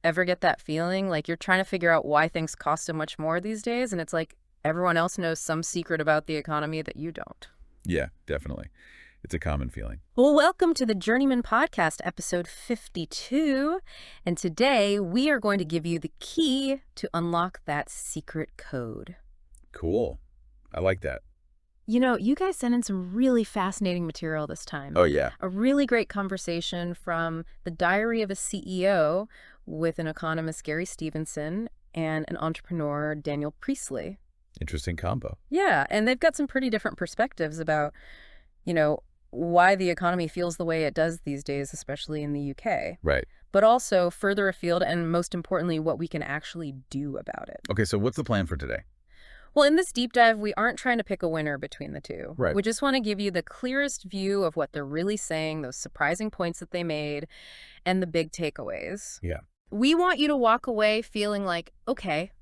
Ever get that feeling? Like you're trying to figure out why things cost so much more these days, and it's like everyone else knows some secret about the economy that you don't. Yeah, definitely. It's a common feeling. Well, welcome to the Journeyman Podcast, episode 52. And today we are going to give you the key to unlock that secret code. Cool. I like that. You know, you guys sent in some really fascinating material this time. Oh, yeah. A really great conversation from The Diary of a CEO with an economist, Gary Stevenson, and an entrepreneur, Daniel Priestley. Interesting combo. Yeah, and they've got some pretty different perspectives about, why the economy feels the way it does these days, especially in the UK. Right. But also further afield and most importantly, what we can actually do about it. Okay, so what's the plan for today? Well, in this deep dive, we aren't trying to pick a winner between the two. Right. We just want to give you the clearest view of what they're really saying, those surprising points that they made, and the big takeaways. Yeah. We want you to walk away feeling like, okay,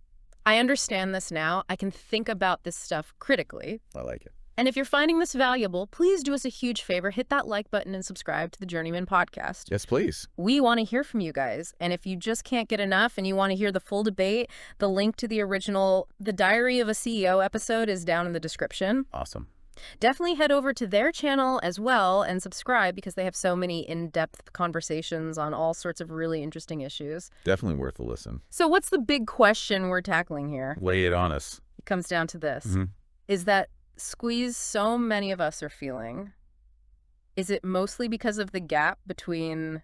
I understand this now. I can think about this stuff critically. I like it. And if you're finding this valuable, please do us a huge favor. Hit that like button and subscribe to the Journeyman Podcast. Yes, please. We want to hear from you guys. And if you just can't get enough and you want to hear the full debate, the link to the original The Diary of a CEO episode is down in the description. Awesome. Definitely head over to their channel as well and subscribe because they have so many in-depth conversations on all sorts of really interesting issues. Definitely worth a listen. So what's the big question we're tackling here? Lay it on us. It comes down to this. Is that squeeze so many of us are feeling, is it mostly because of the gap between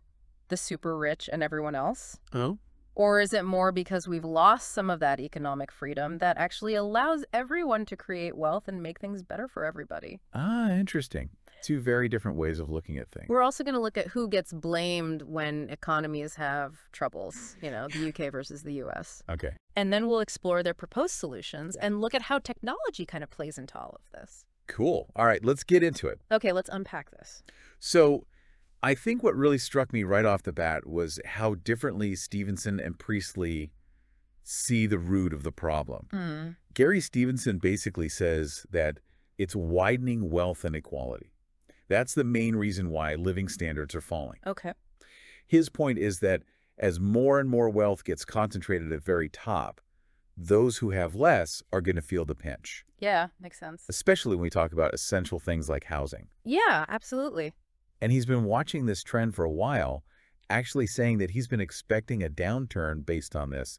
the super rich and everyone else? Oh? Or is it more because we've lost some of that economic freedom that actually allows everyone to create wealth and make things better for everybody? Ah, interesting. Two very different ways of looking at things. We're also going to look at who gets blamed when economies have troubles, the UK versus the US. Okay. And then we'll explore their proposed solutions and look at how technology kind of plays into all of this. Cool. All right, let's get into it. Okay, let's unpack this. So I think what really struck me right off the bat was how differently Stevenson and Priestley see the root of the problem. Gary Stevenson basically says that it's widening wealth inequality. That's the main reason why living standards are falling. Okay. His point is that as more and more wealth gets concentrated at the very top, those who have less are going to feel the pinch. Yeah, makes sense. Especially when we talk about essential things like housing. Yeah, absolutely. And he's been watching this trend for a while, actually saying that he's been expecting a downturn based on this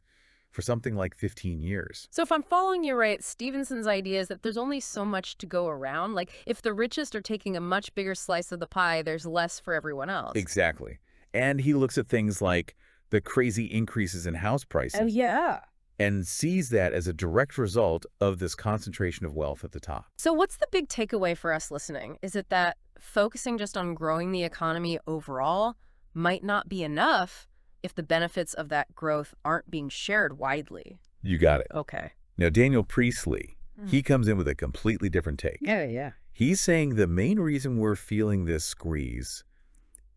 for something like 15 years. So if I'm following you right, Stevenson's idea is that there's only so much to go around. Like if the richest are taking a much bigger slice of the pie, there's less for everyone else. Exactly. And he looks at things like the crazy increases in house prices. Oh, yeah. And sees that as a direct result of this concentration of wealth at the top. So what's the big takeaway for us listening? Is it that focusing just on growing the economy overall might not be enough if the benefits of that growth aren't being shared widely? You got it. Okay. Now, Daniel Priestley, he comes in with a completely different take. Yeah. He's saying the main reason we're feeling this squeeze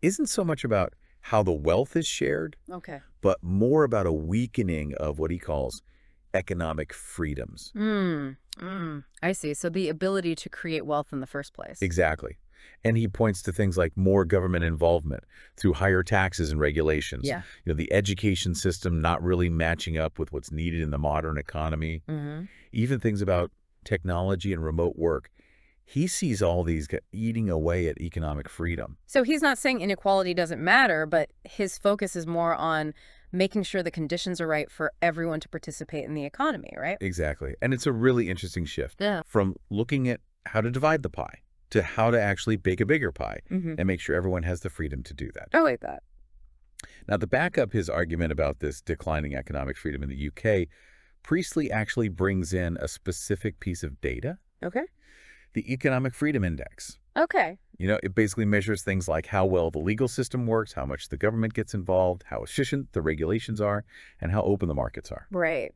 isn't so much about how the wealth is shared, Okay. but more about a weakening of what he calls economic freedoms. I see. So the ability to create wealth in the first place. Exactly. And he points to things like more government involvement through higher taxes and regulations. Yeah. The education system not really matching up with what's needed in the modern economy. Even things about technology and remote work. He sees all these eating away at economic freedom. So he's not saying inequality doesn't matter, but his focus is more on making sure the conditions are right for everyone to participate in the economy, right? Exactly. And it's a really interesting shift from looking at how to divide the pie to how to actually bake a bigger pie and make sure everyone has the freedom to do that. I like that. Now, to back up his argument about this declining economic freedom in the UK, Priestley actually brings in a specific piece of data, Okay. the Economic Freedom Index. Okay. It basically measures things like how well the legal system works, how much the government gets involved, how efficient the regulations are, and how open the markets are. Right.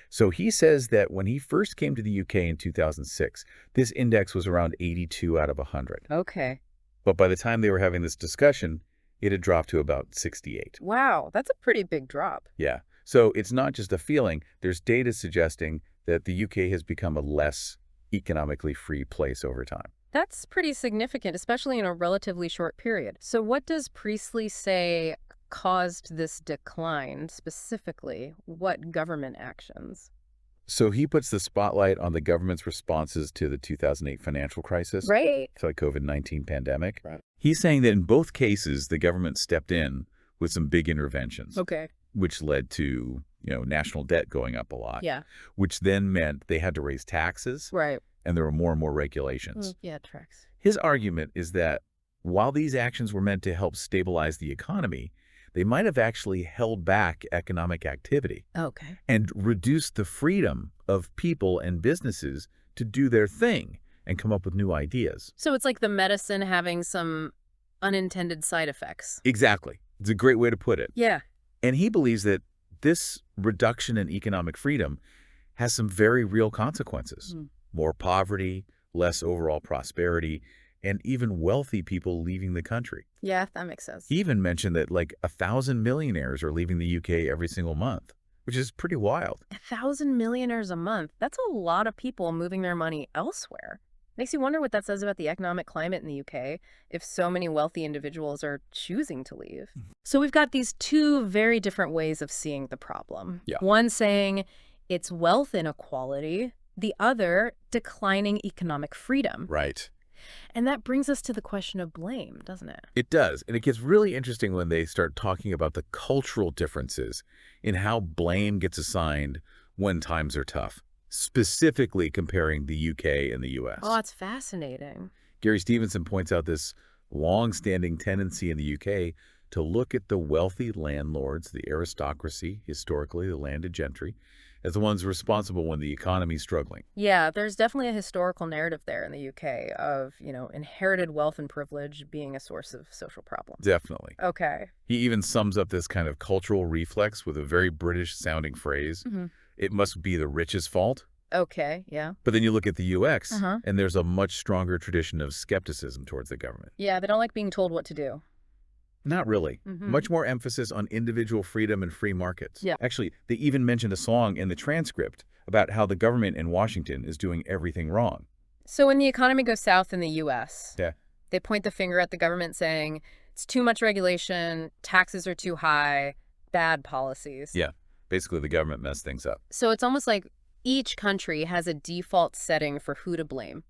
So he says that when he first came to the UK in 2006, this index was around 82 out of 100. Okay. But by the time they were having this discussion, it had dropped to about 68. Wow, that's a pretty big drop. Yeah. So it's not just a feeling. There's data suggesting that the UK has become a less economically free place over time. That's pretty significant, especially in a relatively short period. So what does Priestley say caused this decline specifically? What government actions? So he puts the spotlight on the government's responses to the 2008 financial crisis, Right. to the COVID-19 pandemic. Right. He's saying that in both cases, the government stepped in with some big interventions, Okay. which led to, national debt going up a lot, Yeah. which then meant they had to raise taxes, Right. and there were more and more regulations. Yeah, it tracks. His argument is that while these actions were meant to help stabilize the economy, they might have actually held back economic activity Okay. and reduced the freedom of people and businesses to do their thing and come up with new ideas. So it's like the medicine having some unintended side effects. Exactly. It's a great way to put it. Yeah. And he believes that this reduction in economic freedom has some very real consequences. More poverty, less overall prosperity, and even wealthy people leaving the country. Yeah, that makes sense. He even mentioned that like 1,000 millionaires are leaving the UK every single month, which is pretty wild. 1,000 millionaires a month. That's a lot of people moving their money elsewhere. Makes you wonder what that says about the economic climate in the UK if so many wealthy individuals are choosing to leave. So we've got these two very different ways of seeing the problem. Yeah. One saying it's wealth inequality, the other declining economic freedom. Right. And that brings us to the question of blame, doesn't it? It does. And it gets really interesting when they start talking about the cultural differences in how blame gets assigned when times are tough, specifically comparing the UK and the US. Oh, it's fascinating. Gary Stevenson points out this long-standing tendency in the UK to look at the wealthy landlords, the aristocracy, historically the landed gentry, as the ones responsible when the economy's struggling. Yeah, there's definitely a historical narrative there in the UK of, inherited wealth and privilege being a source of social problems. Definitely. Okay. He even sums up this kind of cultural reflex with a very British-sounding phrase. It must be the rich's fault. Okay, yeah. But then you look at the UX, Uh-huh. and there's a much stronger tradition of skepticism towards the government. Yeah, they don't like being told what to do. Not really. Mhm. Much more emphasis on individual freedom and free markets. Yeah. Actually, they even mentioned a song in the transcript about how the government in Washington is doing everything wrong. So when the economy goes south in the US, Yeah. they point the finger at the government saying it's too much regulation, taxes are too high, bad policies. Yeah. Basically, the government messed things up. So it's almost like each country has a default setting for who to blame.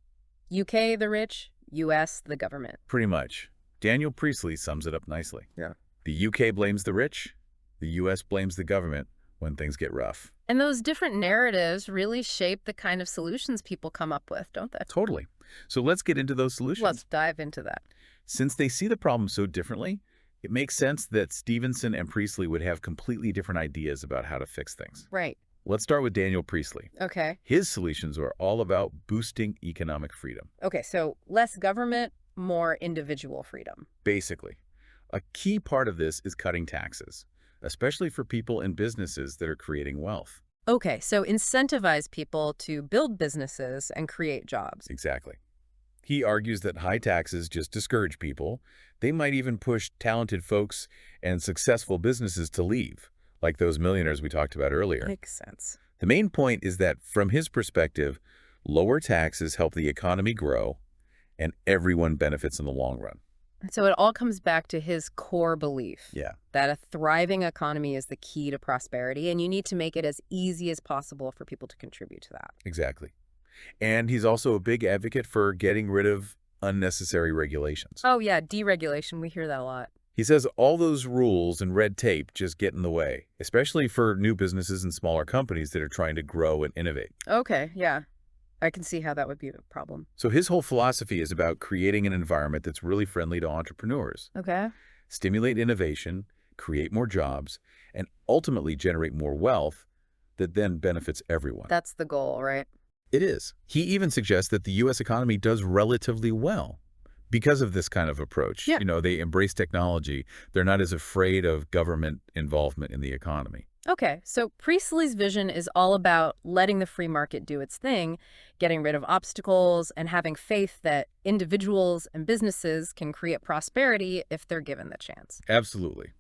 UK, the rich, US, the government. Pretty much. Daniel Priestley sums it up nicely. Yeah. The UK blames the rich. The US blames the government when things get rough. And those different narratives really shape the kind of solutions people come up with, don't they? Totally. So let's get into those solutions. Let's dive into that. Since they see the problem so differently, it makes sense that Stevenson and Priestley would have completely different ideas about how to fix things. Right. Let's start with Daniel Priestley. Okay. His solutions are all about boosting economic freedom, Okay, so less government, more individual freedom. basically. A key part of this is cutting taxes, especially for people and businesses that are creating wealth. Okay, so incentivize people to build businesses and create jobs. Exactly. He argues that high taxes just discourage people. They might even push talented folks and successful businesses to leave, like those millionaires we talked about earlier. Makes sense. The main point is that, from his perspective, lower taxes help the economy grow, and everyone benefits in the long run. So it all comes back to his core belief Yeah, that a thriving economy is the key to prosperity, and you need to make it as easy as possible for people to contribute to that. exactly. And he's also a big advocate for getting rid of unnecessary regulations. Oh, yeah, deregulation. We hear that a lot. He says all those rules and red tape just get in the way, especially for new businesses and smaller companies that are trying to grow and innovate. Okay, yeah. I can see how that would be a problem. So his whole philosophy is about creating an environment that's really friendly to entrepreneurs, Okay. stimulate innovation, create more jobs, and ultimately generate more wealth that then benefits everyone. That's the goal, right? It is. He even suggests that the U.S. economy does relatively well because of this kind of approach. Yeah. They embrace technology. They're not as afraid of government involvement in the economy. Okay, so Priestley's vision is all about letting the free market do its thing, getting rid of obstacles, and having faith that individuals and businesses can create prosperity if they're given the chance. Absolutely.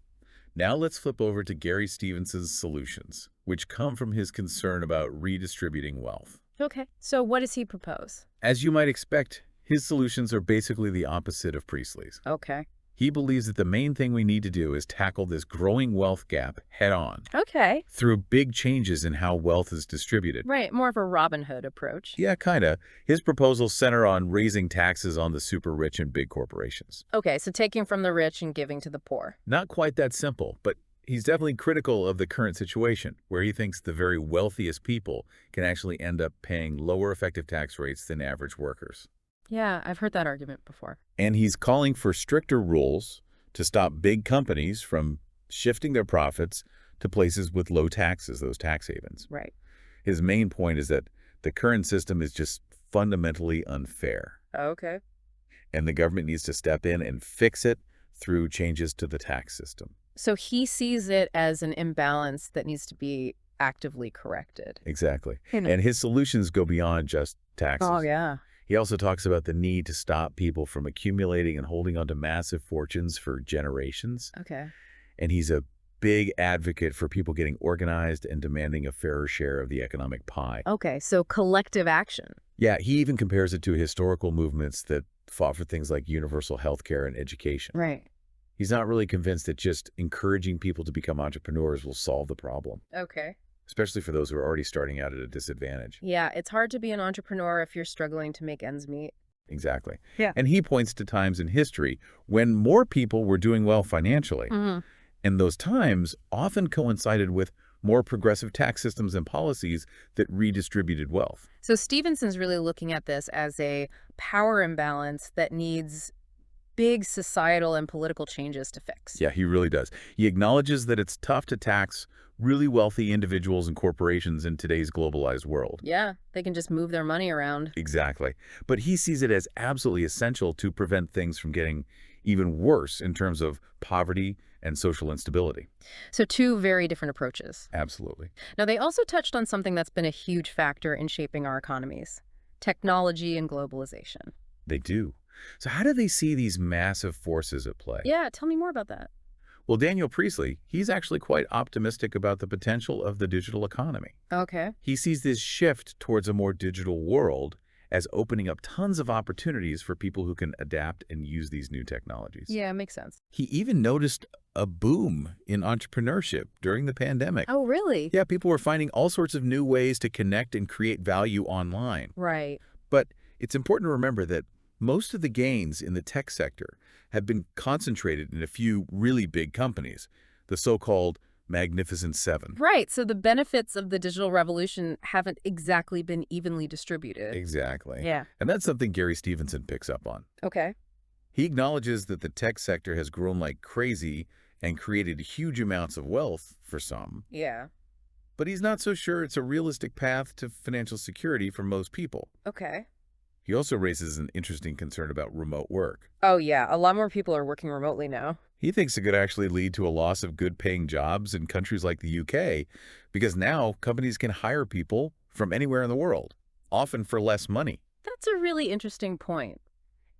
Now let's flip over to Gary Stevenson's solutions, which come from his concern about redistributing wealth. Okay, so what does he propose? As you might expect, his solutions are basically the opposite of Priestley's. Okay. He believes that the main thing we need to do is tackle this growing wealth gap head-on Okay. through big changes in how wealth is distributed. Right, more of a Robin Hood approach. Yeah, kinda. His proposals center on raising taxes on the super rich and big corporations. Okay, so taking from the rich and giving to the poor. Not quite that simple, but he's definitely critical of the current situation, where he thinks the very wealthiest people can actually end up paying lower effective tax rates than average workers. Yeah, I've heard that argument before. And he's calling for stricter rules to stop big companies from shifting their profits to places with low taxes, those tax havens. Right. His main point is that the current system is just fundamentally unfair, Okay. and the government needs to step in and fix it through changes to the tax system. So he sees it as an imbalance that needs to be actively corrected. Exactly. You know. And his solutions go beyond just taxes. Oh, yeah. He also talks about the need to stop people from accumulating and holding onto massive fortunes for generations. Okay. And he's a big advocate for people getting organized and demanding a fairer share of the economic pie. Okay, so collective action. Yeah, he even compares it to historical movements that fought for things like universal health care and education. Right. He's not really convinced that just encouraging people to become entrepreneurs will solve the problem, Okay. especially for those who are already starting out at a disadvantage. Yeah, it's hard to be an entrepreneur if you're struggling to make ends meet. Exactly. Yeah. And he points to times in history when more people were doing well financially. And those times often coincided with more progressive tax systems and policies that redistributed wealth. So Stevenson's really looking at this as a power imbalance that needs big societal and political changes to fix. Yeah, he really does. He acknowledges that it's tough to tax really wealthy individuals and corporations in today's globalized world. Yeah, they can just move their money around. Exactly. But he sees it as absolutely essential to prevent things from getting even worse in terms of poverty and social instability. So two very different approaches. Absolutely. Now, they also touched on something that's been a huge factor in shaping our economies: technology and globalization. They do. So how do they see these massive forces at play? Yeah, tell me more about that. Well, Daniel Priestley, he's actually quite optimistic about the potential of the digital economy. Okay. He sees this shift towards a more digital world as opening up tons of opportunities for people who can adapt and use these new technologies. Yeah, makes sense. He even noticed a boom in entrepreneurship during the pandemic. Oh, really? Yeah, people were finding all sorts of new ways to connect and create value online. Right. But it's important to remember that most of the gains in the tech sector have been concentrated in a few really big companies, the so-called Magnificent Seven. Right. So the benefits of the digital revolution haven't exactly been evenly distributed. Exactly. Yeah. And that's something Gary Stevenson picks up on. Okay. He acknowledges that the tech sector has grown like crazy and created huge amounts of wealth for some, Yeah. but he's not so sure it's a realistic path to financial security for most people. Okay. He also raises an interesting concern about remote work. Oh, yeah. A lot more people are working remotely now. He thinks it could actually lead to a loss of good-paying jobs in countries like the UK, because now companies can hire people from anywhere in the world, often for less money. That's a really interesting point.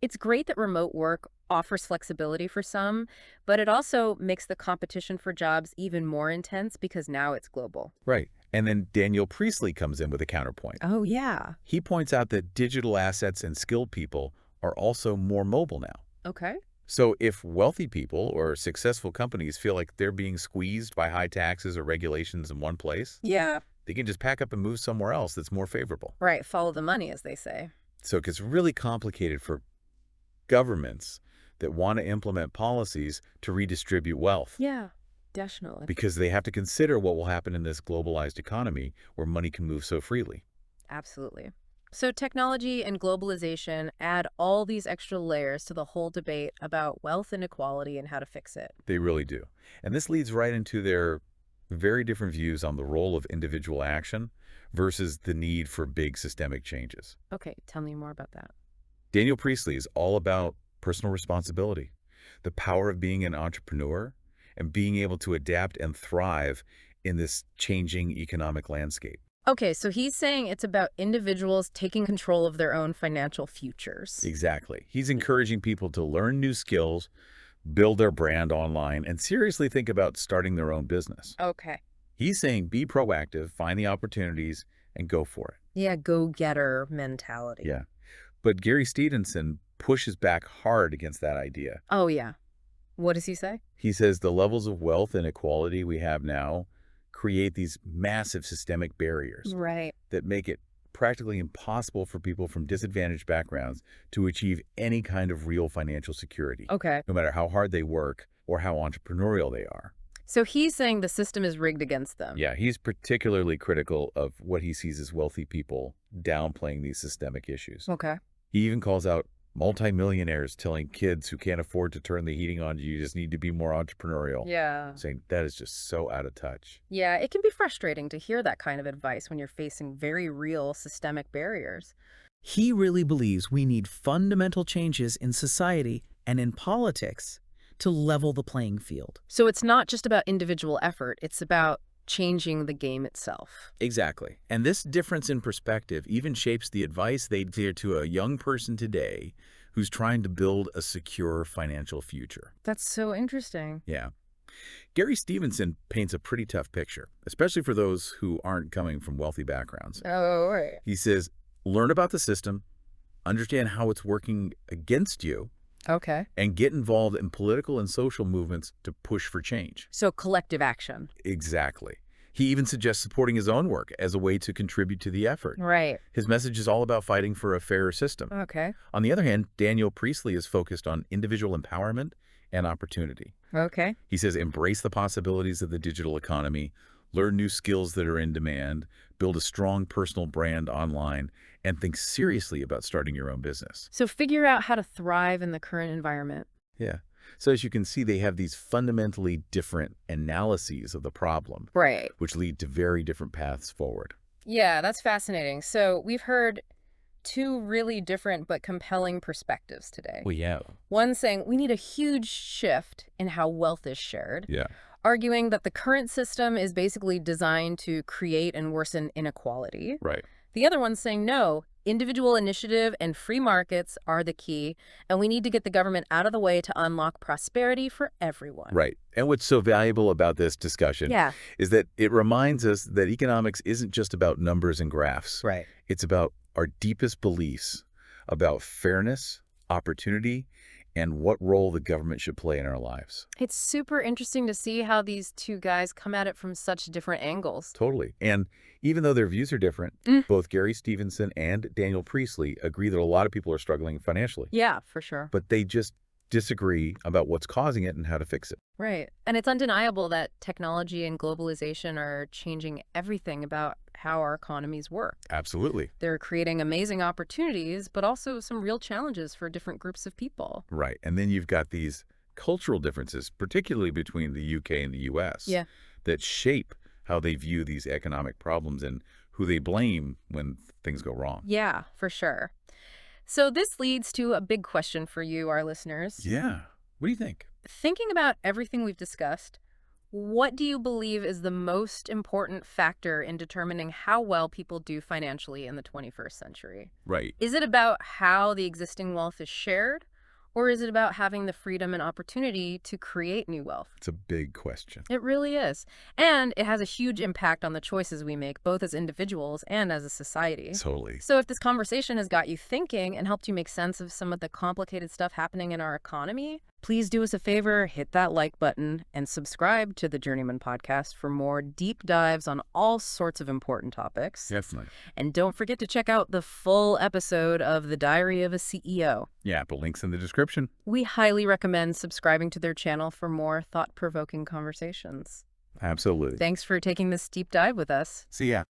It's great that remote work offers flexibility for some, but it also makes the competition for jobs even more intense because now it's global. Right. And then Daniel Priestley comes in with a counterpoint. Oh, yeah. He points out that digital assets and skilled people are also more mobile now. Okay. So if wealthy people or successful companies feel like they're being squeezed by high taxes or regulations in one place, Yeah. they can just pack up and move somewhere else that's more favorable. Right. Follow the money, as they say. So it gets really complicated for governments that want to implement policies to redistribute wealth, Yeah, definitely. because they have to consider what will happen in this globalized economy where money can move so freely. Absolutely. So technology and globalization add all these extra layers to the whole debate about wealth inequality and how to fix it. They really do. And this leads right into their very different views on the role of individual action versus the need for big systemic changes. Okay, tell me more about that. Daniel Priestley is all about personal responsibility, the power of being an entrepreneur, and being able to adapt and thrive in this changing economic landscape. Okay, so he's saying it's about individuals taking control of their own financial futures. Exactly. He's encouraging people to learn new skills, build their brand online, and seriously think about starting their own business. Okay. He's saying be proactive, find the opportunities, and go for it. Yeah, go-getter mentality. Yeah. But Gary Stevenson pushes back hard against that idea. Oh, yeah. What does he say? He says the levels of wealth and equality we have now create these massive systemic barriers Right. that make it practically impossible for people from disadvantaged backgrounds to achieve any kind of real financial security, Okay. no matter how hard they work or how entrepreneurial they are. So he's saying the system is rigged against them. Yeah, he's particularly critical of what he sees as wealthy people downplaying these systemic issues. Okay. He even calls out multimillionaires telling kids who can't afford to turn the heating on, you just need to be more entrepreneurial. Yeah. Saying that is just so out of touch. Yeah, it can be frustrating to hear that kind of advice when you're facing very real systemic barriers. He really believes we need fundamental changes in society and in politics to level the playing field. So it's not just about individual effort, it's about changing the game itself. Exactly. And this difference in perspective even shapes the advice they'd give to a young person today who's trying to build a secure financial future. That's so interesting. Yeah. Gary Stevenson paints a pretty tough picture, especially for those who aren't coming from wealthy backgrounds. Oh, right. He says, learn about the system, understand how it's working against you, Okay. and get involved in political and social movements to push for change. So collective action. Exactly. He even suggests supporting his own work as a way to contribute to the effort. Right. His message is all about fighting for a fairer system. Okay. On the other hand, Daniel Priestley is focused on individual empowerment and opportunity. Okay. He says embrace the possibilities of the digital economy, learn new skills that are in demand, build a strong personal brand online, and think seriously about starting your own business. So figure out how to thrive in the current environment. Yeah. So as you can see, they have these fundamentally different analyses of the problem, Right. which lead to very different paths forward. Yeah, that's fascinating. So we've heard two really different but compelling perspectives today. Well, yeah. One saying we need a huge shift in how wealth is shared, Yeah. arguing that the current system is basically designed to create and worsen inequality. Right. The other one saying no, individual initiative and free markets are the key, and we need to get the government out of the way to unlock prosperity for everyone. Right. And what's so valuable about this discussion Yeah. is that it reminds us that economics isn't just about numbers and graphs. Right. It's about our deepest beliefs about fairness, opportunity, and what role the government should play in our lives. It's super interesting to see how these two guys come at it from such different angles. Totally. And even though their views are different, both Gary Stevenson and Daniel Priestley agree that a lot of people are struggling financially. Yeah, for sure. But they just disagree about what's causing it and how to fix it. Right. And it's undeniable that technology and globalization are changing everything about how our economies work. Absolutely. They're creating amazing opportunities, but also some real challenges for different groups of people. Right. And then you've got these cultural differences, particularly between the UK and the US, Yeah. that shape how they view these economic problems and who they blame when things go wrong. Yeah, for sure. So this leads to a big question for you, our listeners. Yeah. What do you think? Thinking about everything we've discussed, what do you believe is the most important factor in determining how well people do financially in the 21st century? Right. Is it about how the existing wealth is shared, or is it about having the freedom and opportunity to create new wealth? It's a big question. It really is. And it has a huge impact on the choices we make, both as individuals and as a society. Totally. So if this conversation has got you thinking and helped you make sense of some of the complicated stuff happening in our economy, please do us a favor, hit that like button, and subscribe to the Journeyman podcast for more deep dives on all sorts of important topics. Definitely. And don't forget to check out the full episode of The Diary of a CEO. Yeah, the link's in the description. We highly recommend subscribing to their channel for more thought-provoking conversations. Absolutely. Thanks for taking this deep dive with us. See ya.